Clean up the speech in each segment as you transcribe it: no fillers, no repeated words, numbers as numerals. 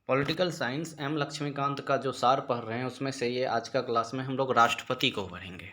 Political science M Laxmikant का जो सार पढ़ रहे हैं उसमें से ये आज का क्लास में हम लोग राष्ट्रपति को पढ़ेंगे।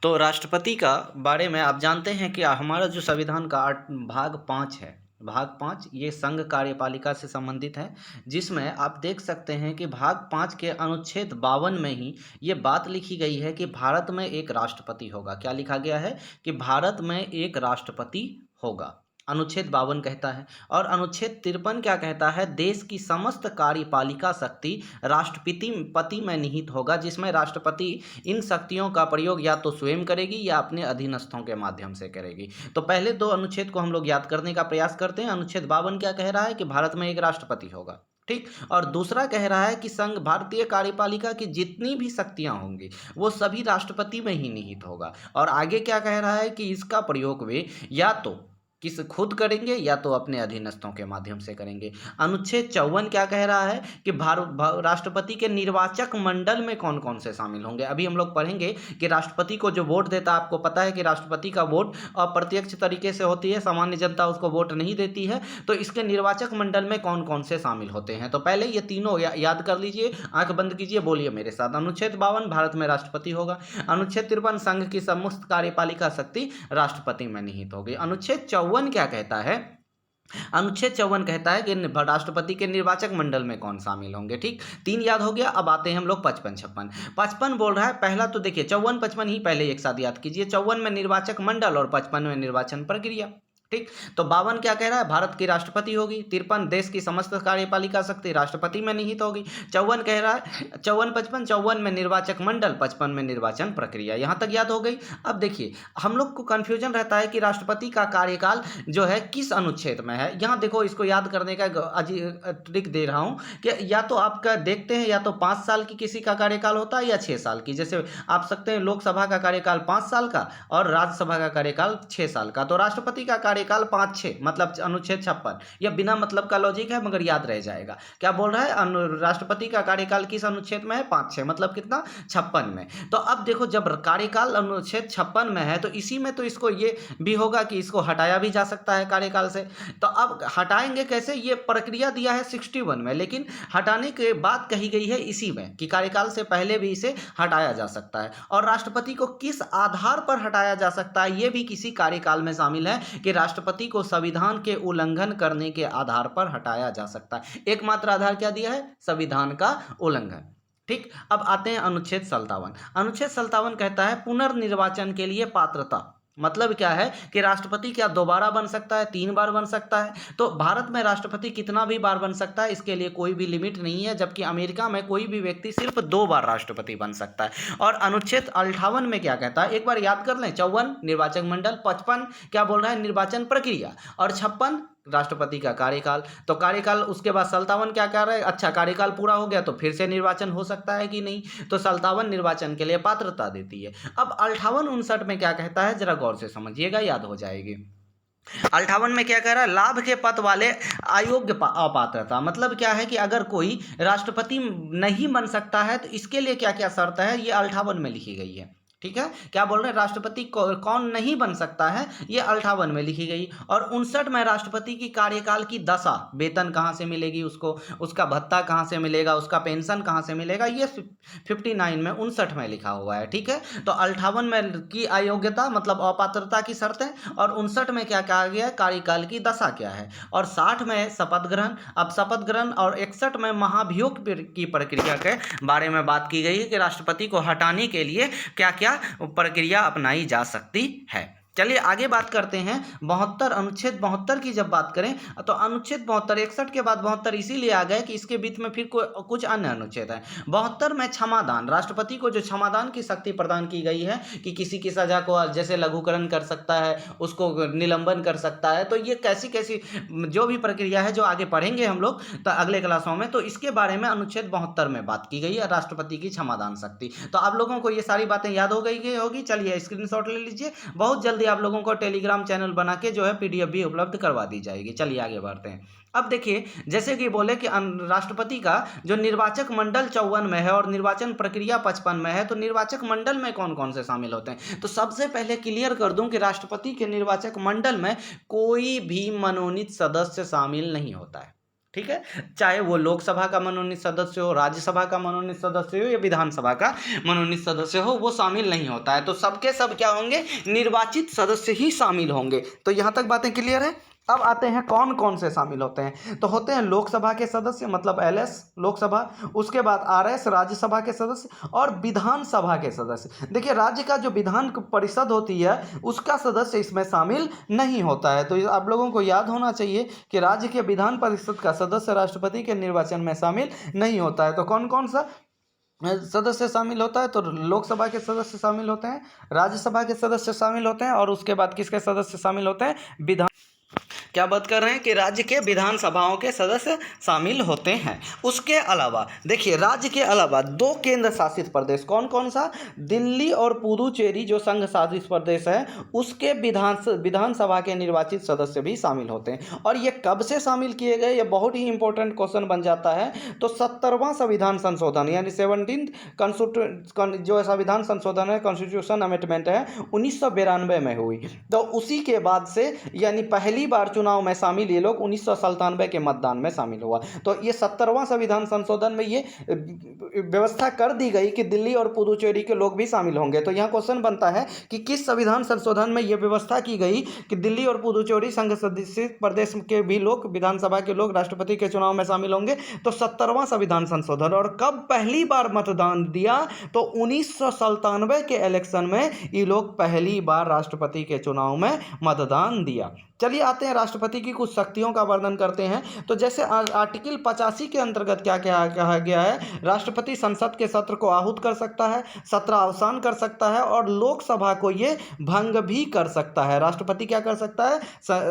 तो राष्ट्रपति का बारे में आप जानते हैं कि हमारा जो संविधान का भाग 5 है, भाग 5 ये संघ कार्यपालिका से संबंधित है, जिसमें आप देख सकते हैं कि भाग 5 के अनुच्छेद 52 में ही ये बात लिखी गई है कि भारत में एक राष्ट्रपति होगा। क्या लिखा गया है कि भारत में एक राष्ट्रपति होगा, अनुच्छेद 52 कहता है। और अनुच्छेद 53 क्या कहता है, देश की समस्त कार्यपालिका शक्ति राष्ट्रपति में निहित होगा, जिसमें राष्ट्रपति इन शक्तियों का प्रयोग या तो स्वयं करेगी या अपने अधीनस्थों के माध्यम से करेगी। तो पहले दो अनुच्छेद को हम लोग याद करने का प्रयास करते हैं। अनुच्छेद 52 क्या कह रहा है कि भारत में एक राष्ट्रपति होगा, ठीक। और दूसरा कह रहा है कि संघ भारतीय कार्यपालिका की जितनी भी शक्तियां होंगी वो सभी राष्ट्रपति में ही निहित होगा। और आगे क्या कह रहा है कि इसका प्रयोग वे या तो किस खुद करेंगे या तो अपने अधीनस्थों के माध्यम से करेंगे। अनुच्छेद 54 क्या कह रहा है कि राष्ट्रपति के निर्वाचक मंडल में कौन कौन से शामिल होंगे। अभी हम लोग पढ़ेंगे कि राष्ट्रपति को जो वोट देता है, आपको पता है कि राष्ट्रपति का वोट अप्रत्यक्ष तरीके से होती है, सामान्य जनता उसको वोट नहीं देती है। तो इसके निर्वाचक मंडल में कौन कौन से शामिल होते हैं, तो पहले ये तीनों याद कर लीजिए। आंख बंद कीजिए, बोलिए मेरे साथ। अनुच्छेद 52 भारत में राष्ट्रपति होगा। अनुच्छेद 53 संघ की समस्त कार्यपालिका शक्ति राष्ट्रपति में निहित होगी। अनुच्छेद 54 क्या कहता है, अनुच्छेद 54 कहता है कि राष्ट्रपति के निर्वाचक मंडल में कौन शामिल होंगे, ठीक। तीन याद हो गया। अब आते हैं हम लोग 55 55 बोल रहा है। पहला तो देखिए 54 55 ही पहले एक साथ याद कीजिए। 54 में निर्वाचक मंडल और 55 में निर्वाचन प्रक्रिया, ठीक। तो 52 क्या कह रहा है, भारत की राष्ट्रपति होगी। 53 देश की समस्त कार्यपालिका शक्ति राष्ट्रपति में निहित होगी। 54 कह रहा है 54 55 54 में निर्वाचक मंडल, 55 में निर्वाचन प्रक्रिया। यहाँ तक याद हो गई। अब देखिए हम लोग को कन्फ्यूजन रहता है कि राष्ट्रपति का कार्यकाल जो है किस अनुच्छेद में है। यहाँ देखो, इसको याद करने का ट्रिक दे रहा हूँ कि या तो आपका देखते हैं या तो 5 साल की किसी का कार्यकाल होता है या 6 साल की। जैसे आप सकते हैं लोकसभा का कार्यकाल 5 साल का और राज्यसभा का कार्यकाल 6 साल का। तो राष्ट्रपति का कार्यकाल 5-6 मतलब अनुच्छेद 56। यह बिना मतलब का लॉजिक है मगर याद रह जाएगा। क्या बोल रहा है, राष्ट्रपति का कार्यकाल किस अनुच्छेद में है, 5-6 मतलब कितना, 56 में। तो अब देखो जब कार्यकाल अनुच्छेद 56 में है तो इसी में तो इसको ये भी होगा कि इसको हटाया भी जा सकता है कार्यकाल से। तो अब हटाएंगे कैसे, ये प्रक्रिया दिया है 61 में, लेकिन हटाने के बाद कही गई है इसी में कि कार्यकाल से पहले भी इसे हटाया जा सकता है। और राष्ट्रपति को किस आधार पर हटाया जा सकता है, ये भी किसी कार्यकाल में शामिल है कि राष्ट्रपति को संविधान के उल्लंघन करने के आधार पर हटाया जा सकता है। एकमात्र आधार क्या दिया है, संविधान का उल्लंघन, ठीक। अब आते हैं अनुच्छेद 57। अनुच्छेद 57 कहता है पुनर्निर्वाचन के लिए पात्रता। मतलब क्या है कि राष्ट्रपति क्या दोबारा बन सकता है, 3 बार बन सकता है। तो भारत में राष्ट्रपति कितना भी बार बन सकता है, इसके लिए कोई भी लिमिट नहीं है। जबकि अमेरिका में कोई भी व्यक्ति सिर्फ 2 बार राष्ट्रपति बन सकता है। और अनुच्छेद 58 में क्या कहता है, एक बार याद कर लें। 54 निर्वाचक मंडल, 55 क्या बोल रहा है, निर्वाचन प्रक्रिया, और 56 राष्ट्रपति का कार्यकाल। तो कार्यकाल उसके बाद 57 क्या कह रहा है, अच्छा कार्यकाल पूरा हो गया तो फिर से निर्वाचन हो सकता है कि नहीं। तो 57 निर्वाचन के लिए पात्रता देती है। अब 58 59 में क्या कहता है, जरा गौर से समझिएगा, याद हो जाएगी। 58 में क्या कह रहा है, लाभ के पद वाले अयोग्य अपात्रता। मतलब क्या है कि अगर कोई राष्ट्रपति नहीं बन सकता है तो इसके लिए क्या क्या शर्त है, ये 58 में लिखी गई है, ठीक है। क्या बोल रहे हैं, राष्ट्रपति कौन नहीं बन सकता है, ये 58 में लिखी गई। और 59 में राष्ट्रपति की कार्यकाल की दशा, वेतन कहाँ से मिलेगी उसको, उसका भत्ता कहाँ से मिलेगा, उसका पेंशन कहाँ से मिलेगा, ये 59 में 59 में लिखा हुआ है, ठीक है। तो 58 में की अयोग्यता मतलब अपात्रता की शर्त है, और 59 में क्या कहा गया है, कार्यकाल की दशा क्या है। और 60 में शपथ ग्रहण। अब शपथ ग्रहण और 61 में महाभियोग की प्रक्रिया के बारे में बात की गई है कि राष्ट्रपति को हटाने के लिए क्या क्या प्रक्रिया अपनाई जा सकती है। चलिए आगे बात करते हैं 72। अनुच्छेद 72 की जब बात करें तो अनुच्छेद 72 61 के बाद 72 इसीलिए आ गए कि इसके बीच में फिर कुछ अन्य अनुच्छेद हैं। 72 में क्षमादान, राष्ट्रपति को जो क्षमादान की शक्ति प्रदान की गई है कि किसी की सजा को जैसे लघुकरण कर सकता है, उसको निलंबन कर सकता है। तो ये कैसी कैसी जो भी प्रक्रिया है जो आगे पढ़ेंगे हम लोग तो अगले क्लासों में, तो इसके बारे में अनुच्छेद 72 में बात की गई है, राष्ट्रपति की क्षमादान शक्ति। तो आप लोगों को ये सारी बातें याद हो गई होगी। चलिए स्क्रीनशॉट ले लीजिए, बहुत जल्दी आप लोगों को टेलीग्राम चैनल बना के जो है पीडीएफ भी उपलब्ध करवा दी जाएगी। चलिए आगे बढ़ते हैं। अब देखिए जैसे कि बोले कि राष्ट्रपति का जो निर्वाचक मंडल 54 में है और निर्वाचन प्रक्रिया 55 में है, तो निर्वाचक मंडल में कौन कौन से शामिल होते हैं। तो सबसे पहले क्लियर कर दूं कि राष्ट्रपति के निर्वाचक मंडल में कोई भी मनोनीत सदस्य शामिल नहीं होता है, ठीक है, चाहे वो लोकसभा का मनोनीत सदस्य हो, राज्यसभा का मनोनीत सदस्य हो या विधानसभा का मनोनीत सदस्य हो, वो शामिल नहीं होता है। तो सबके सब क्या होंगे, निर्वाचित सदस्य ही शामिल होंगे। तो यहाँ तक बातें क्लियर है। अब आते हैं कौन कौन से शामिल होते हैं। तो होते हैं लोकसभा के सदस्य, मतलब एलएस लोकसभा, उसके बाद आरएस राज्यसभा के सदस्य, और विधानसभा के सदस्य। देखिए, राज्य का जो विधान परिषद होती है उसका सदस्य इसमें शामिल नहीं होता है। तो आप लोगों को याद होना चाहिए कि राज्य के विधान परिषद का सदस्य राष्ट्रपति के निर्वाचन में शामिल नहीं होता है। तो कौन कौन सा सदस्य शामिल होता है, तो लोकसभा के सदस्य शामिल होते हैं, राज्यसभा के सदस्य शामिल होते हैं, और उसके बाद किसके सदस्य शामिल होते हैं, विधान, क्या बात कर रहे हैं कि राज्य के विधानसभाओं के सदस्य शामिल होते हैं। उसके अलावा देखिए, राज्य के अलावा 2 केंद्र शासित प्रदेश, कौन कौन सा, दिल्ली और पुदुचेरी जो संघ शासित प्रदेश है उसके विधानसभा के निर्वाचित सदस्य भी शामिल होते हैं। और ये कब से शामिल किए गए, ये बहुत ही इंपॉर्टेंट क्वेश्चन बन जाता है। तो 70वां संविधान संशोधन यानी 17th जो संविधान संशोधन है, कॉन्स्टिट्यूशन अमेंडमेंट है, 1992 में हुई। तो उसी के बाद से यानी पहली बार चुनाव में शामिल ये लोग 1997 के मतदान में शामिल हुआ। तो ये 70वां संविधान संशोधन में ये व्यवस्था कर दी गई कि दिल्ली और पुदुचेरी के लोग भी शामिल होंगे। तो यहाँ क्वेश्चन बनता है कि किस संविधान संशोधन में ये व्यवस्था की गई कि दिल्ली और पुदुचेरी संघ सदस्य प्रदेश के भी लोग, विधानसभा के लोग राष्ट्रपति के चुनाव में शामिल होंगे। तो 70वां संविधान संशोधन। और कब पहली बार मतदान दिया, तो 1997 के इलेक्शन में ये लोग पहली बार राष्ट्रपति के चुनाव में मतदान दिया। चलिए आते हैं राष्ट्रपति की कुछ शक्तियों का वर्णन करते हैं। तो जैसे आर्टिकल 85 के अंतर्गत क्या क्या कहा गया है, राष्ट्रपति संसद के सत्र को आहूत कर सकता है, सत्र अवसान कर सकता है, और लोकसभा को ये भंग भी कर सकता है। राष्ट्रपति क्या कर सकता है,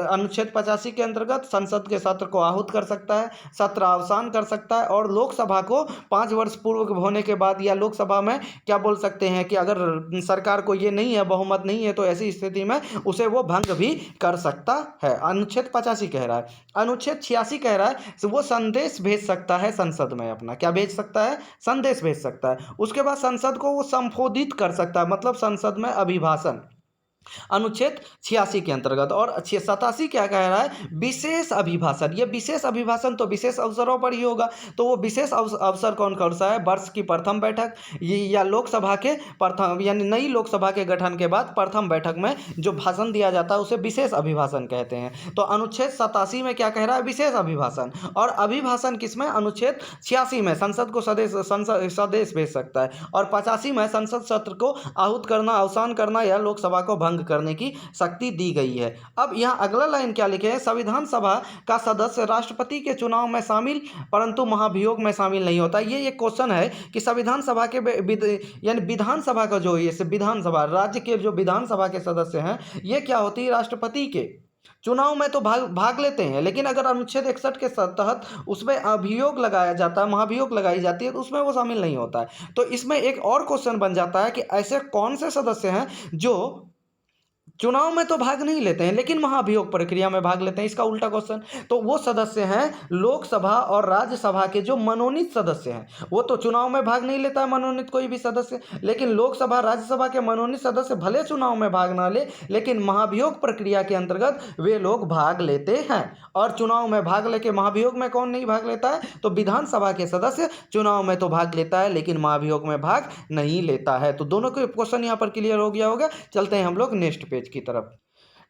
अनुच्छेद 85 के अंतर्गत संसद के सत्र को आहूत कर सकता है, सत्र अवसान कर सकता है, और लोकसभा को 5 वर्ष पूर्व होने के बाद, या लोकसभा में क्या बोल सकते हैं कि अगर सरकार को ये नहीं है, बहुमत नहीं है, तो ऐसी स्थिति में उसे वो भंग भी कर सकता है। अनुच्छेद 85 कह रहा है। अनुच्छेद 86 कह रहा है वो संदेश भेज सकता है संसद में, अपना क्या भेज सकता है, संदेश भेज सकता है। उसके बाद संसद को वो संबोधित कर सकता है, मतलब संसद में अभिभाषण, अनुच्छेद 86 के अंतर्गत। और 87 क्या कह रहा है, विशेष अभिभाषण। ये विशेष अभिभाषण तो विशेष अवसरों पर ही होगा। तो वो विशेष अवसर कौन कौन सा है, वर्ष की प्रथम बैठक, या लोकसभा के प्रथम यानी नई लोकसभा के गठन के बाद प्रथम बैठक में जो भाषण दिया जाता है उसे विशेष अभिभाषण कहते हैं। तो अनुच्छेद 87 में क्या कह रहा है, विशेष अभिभाषण। और अभिभाषण किसमें, अनुच्छेद 86 में संसद को संदेश भेज सकता है, और 85 में संसद सत्र को आहूत करना, अवसान करना, या लोकसभा को भंग करने की शक्ति दी गई है। अब यहाँ अगला लाइन क्या लिखे है, संविधान सभा का सदस्य राष्ट्रपति के चुनाव में शामिल परंतु महाभियोग में शामिल नहीं होता। ये एक क्वेश्चन है कि संविधान सभा के यानी विधानसभा का जो ये विधानसभा, राज्य के जो विधानसभा के सदस्य हैं, ये क्या होती है, राष्ट्रपति के चुनाव में तो भाग लेते हैं, लेकिन अगर अनुच्छेद 61 के तहत उसमें अभियोग लगाया जाता है, महाभियोग लगाई जाती है, तो उसमें वो शामिल नहीं होता है। तो इसमें एक और क्वेश्चन बन जाता है कि ऐसे कौन से सदस्य हैं जो चुनाव में तो भाग नहीं लेते हैं लेकिन महाभियोग प्रक्रिया में भाग लेते हैं। इसका उल्टा क्वेश्चन, तो वो सदस्य हैं लोकसभा और राज्यसभा के जो मनोनीत सदस्य हैं। वो तो चुनाव में भाग नहीं लेता है मनोनीत कोई भी सदस्य, लेकिन लोकसभा राज्यसभा के मनोनीत सदस्य भले चुनाव में भाग ना ले, लेकिन महाभियोग प्रक्रिया के अंतर्गत वे लोग भाग लेते हैं। और चुनाव में भाग लेके महाभियोग में कौन नहीं भाग लेता है, तो विधानसभा के सदस्य चुनाव में तो भाग लेता है लेकिन महाभियोग में भाग नहीं लेता है। तो दोनों के क्वेश्चन यहाँ पर क्लियर हो गया होगा। चलते हैं हम लोग नेक्स्ट पेज की तरफ।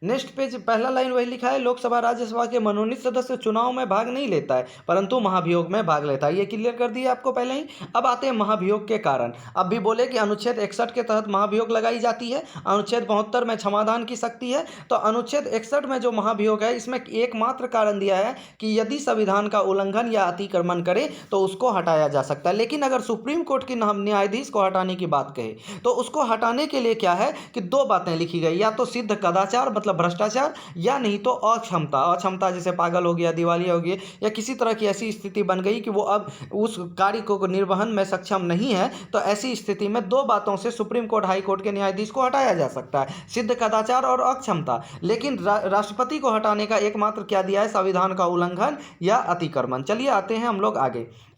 नेक्स्ट पेज पहला लाइन वही लिखा है, लोकसभा राज्यसभा के मनोनीत सदस्य चुनाव में भाग नहीं लेता है परंतु महाभियोग में भाग लेता है। ये क्लियर कर दिया आपको पहले ही। अब आते हैं महाभियोग के कारण। अब भी बोले कि अनुच्छेद 61 के तहत महाभियोग लगाई जाती है, अनुच्छेद 72 में क्षमादान की शक्ति है। तो अनुच्छेद 61 में जो महाभियोग है इसमें एकमात्र कारण दिया है कि यदि संविधान का उल्लंघन या अतिक्रमण करे तो उसको हटाया जा सकता है। लेकिन अगर सुप्रीम कोर्ट के न्यायाधीश को हटाने की बात कहे तो उसको हटाने के लिए क्या है कि 2 बातें लिखी गई, या तो सिद्ध कदाचार मतलब भ्रष्टाचार, या नहीं तो अक्षमता जैसे पागल हो गया, दिवालिया हो गया, या किसी तरह की ऐसी स्थिति बन गई कि वो अब उस कार्य को निर्वहन में सक्षम नहीं है। तो ऐसी स्थिति में 2 बातों से सुप्रीम कोर्ट हाई कोर्ट के न्यायाधीश को हटाया जा सकता है, सिद्ध कदाचार और अक्षमता। लेकिन राष्ट्रपति को हटाने का एकमात्र क्या दिया है, संविधान का उल्लंघन या अतिक्रमण। चलिए आते हैं हम लोग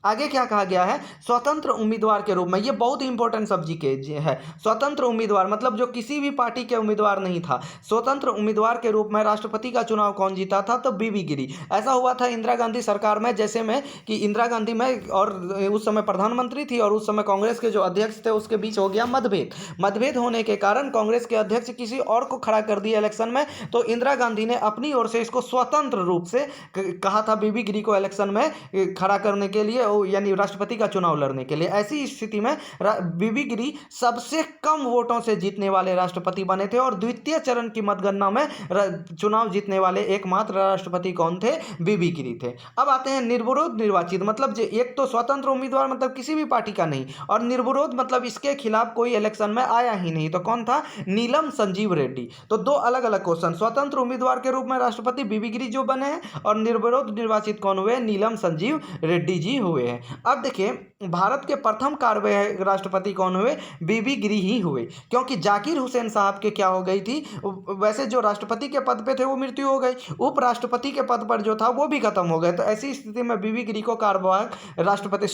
आगे क्या कहा गया है, स्वतंत्र उम्मीदवार के रूप में। ये बहुत इंपॉर्टेंट सब्जेक्ट है। स्वतंत्र उम्मीदवार मतलब जो किसी भी पार्टी के उम्मीदवार नहीं था, स्वतंत्र उम्मीदवार के रूप में राष्ट्रपति का चुनाव कौन जीता था? तो बीबी गिरी। ऐसा हुआ था इंदिरा गांधी सरकार में, जैसे में कि इंदिरा गांधी में और उस समय प्रधानमंत्री थी और उस समय कांग्रेस के जो अध्यक्ष थे उसके बीच हो गया मतभेद होने के कारण कांग्रेस के अध्यक्ष किसी और को खड़ा कर दिया इलेक्शन में। तो इंदिरा गांधी ने अपनी ओर से इसको स्वतंत्र रूप से कहा था बीबी गिरी को इलेक्शन में खड़ा करने के लिए, यानी राष्ट्रपति का चुनाव लड़ने के लिए। ऐसी स्थिति में बीबी गिरी सबसे कम वोटों से जीतने वाले राष्ट्रपति बने थे और द्वितीय चरण की मतगणना में चुनाव जीतने वाले एकमात्र राष्ट्रपति कौन थे? बीबी गिरी थे। अब आते हैं निर्विरोध निर्वाचित, मतलब एक तो स्वतंत्र उम्मीदवार, मतलब किसी भी पार्टी का नहीं, और निर्विरोध मतलब इसके खिलाफ कोई इलेक्शन में आया ही नहीं। तो कौन था? नीलम संजीव रेड्डी। तो दो अलग अलग क्वेश्चन, स्वतंत्र उम्मीदवार के रूप में राष्ट्रपति बीबी गिरी जो बने हैं और निर्विरोध निर्वाचित कौन हुए? नीलम संजीव रेड्डी जी हुए हैं। अब देखिए भारत के प्रथम कार्यवाहक राष्ट्रपति कौन हुए? बीबी गिरी ही हुए, क्योंकि जाकिर हुसैन साहब के क्या हो गई थी, वैसे जो राष्ट्रपति के पद पे थे वो मृत्यु हो गई, उपराष्ट्रपति के पद पर जो था वो भी खत्म हो गए। तो ऐसी स्थिति में बीबी गिरी को कार्यवाहक राष्ट्रपति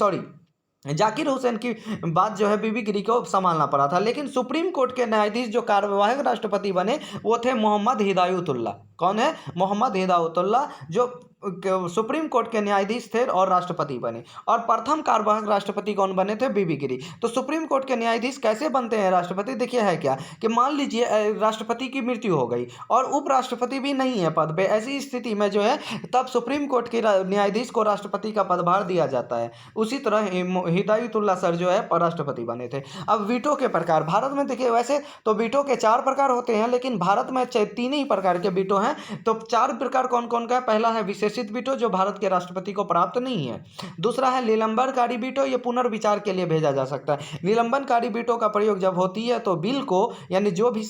जाकिर हुसैन की बात जो है बीबी गिरी को संभालना पड़ा था। लेकिन सुप्रीम कोर्ट के न्यायाधीश जो कार्यवाहक राष्ट्रपति बने वो थे मोहम्मद हिदायतुल्ला। कौन है? मोहम्मद हिदायतुल्ला, जो सुप्रीम कोर्ट के न्यायाधीश थे और राष्ट्रपति बने। और प्रथम कार्यवाहक राष्ट्रपति कौन बने थे? बीबी गिरी। तो सुप्रीम कोर्ट के न्यायाधीश कैसे बनते हैं राष्ट्रपति? देखिए है क्या कि मान लीजिए राष्ट्रपति की मृत्यु हो गई और उपराष्ट्रपति भी नहीं है पद पे, ऐसी स्थिति में जो है तब सुप्रीम कोर्ट के न्यायाधीश को राष्ट्रपति का पदभार दिया जाता है। उसी तरह हिदायतुल्ला सर जो है राष्ट्रपति बने थे। अब वीटो के प्रकार भारत में देखिए, वैसे तो वीटो के 4 प्रकार होते हैं, लेकिन भारत में 3 ही प्रकार के वीटो हैं। तो 4 प्रकार कौन कौन का है? पहला है विशेषित वीटो, जो भारत के राष्ट्रपति को प्राप्त नहीं है। दूसरा है निलंबनकारी वीटो, ये पुनर्विचार के लिए भेजा जा सकता है। निलंबनकारी वीटो का प्रयोग जब होती है तो बिल को, यानी जो भी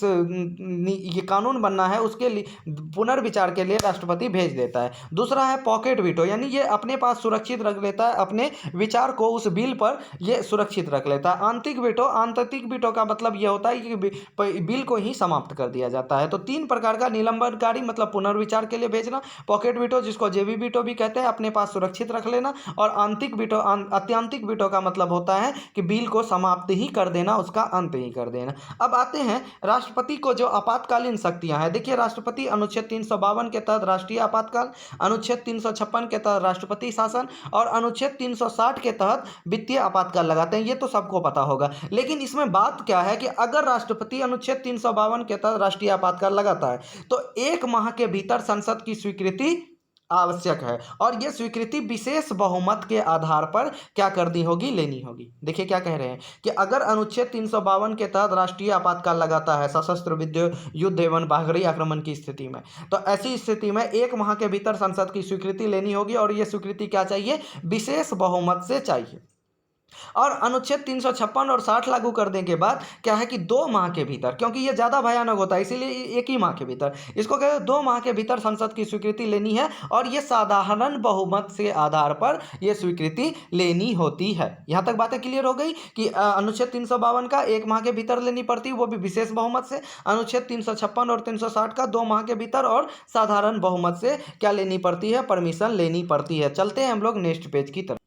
ये कानून बनना है उसके लिए पुनर्विचार के लिए राष्ट्रपति भेज देता है। दूसरा है पॉकेट वीटो, यानी ये अपने पास सुरक्षित रख लेता है, अपने विचार को उस बिल पर ये सुरक्षित रख लेता है। आंतरिक वीटो का मतलब ये होता है कि बिल को ही समाप्त कर दिया जाता है। तो 3 प्रकार का निलंबनकारी मतलब पुनर्विचार के लिए भेजना, पॉकेट वीटो जिसको जेबी वीटो भी कहते हैं, अपने पास सुरक्षित रख लेना, और आत्यंतिक वीटो का मतलब होता है कि बिल को समाप्त ही कर देना, उसका अंत ही कर देना। अब आते हैं राष्ट्रपति को जो आपातकालीन शक्तियां हैं। देखिए राष्ट्रपति अनुच्छेद 352 के तहत राष्ट्रीय आपातकाल, अनुच्छेद 356 के तहत राष्ट्रपति शासन और अनुच्छेद 360 के तहत वित्तीय आपातकाल लगाते हैं। ये तो सबको पता होगा, लेकिन इसमें बात क्या है कि अगर राष्ट्रपति अनुच्छेद 352 के तहत राष्ट्रीय आपातकाल लगाता है तो 1 माह के भीतर संसद की स्वीकृति आवश्यक है, और यह स्वीकृति विशेष बहुमत के आधार पर क्या करनी होगी? लेनी होगी। देखिए क्या कह रहे हैं कि अगर अनुच्छेद 352 के तहत राष्ट्रीय आपातकाल लगाता है सशस्त्र युद्ध एवं बाहरी आक्रमण की स्थिति में, तो ऐसी स्थिति में 1 माह के भीतर संसद की स्वीकृति लेनी होगी, और यह स्वीकृति क्या चाहिए? विशेष बहुमत से चाहिए। और अनुच्छेद 356 और 60 लागू करने के बाद क्या है कि 2 माह के भीतर, क्योंकि ये ज़्यादा भयानक होता है इसीलिए 1 ही माह के भीतर, इसको कहते हैं 2 माह के भीतर संसद की स्वीकृति लेनी है, और ये साधारण बहुमत से आधार पर ये स्वीकृति लेनी होती है। यहाँ तक बातें क्लियर हो गई कि अनुच्छेद 352 का 1 माह के भीतर लेनी पड़ती है, वो भी विशेष बहुमत से। अनुच्छेद 356 और 360 का 2 माह के भीतर और साधारण बहुमत से क्या लेनी पड़ती है? परमिशन लेनी पड़ती है। चलते हैं हम लोग नेक्स्ट पेज की तरफ।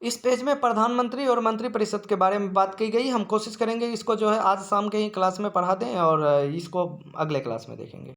इस पेज में प्रधानमंत्री और मंत्रिपरिषद के बारे में बात की गई। हम कोशिश करेंगे इसको जो है आज शाम के ही क्लास में पढ़ा दें और इसको अगले क्लास में देखेंगे।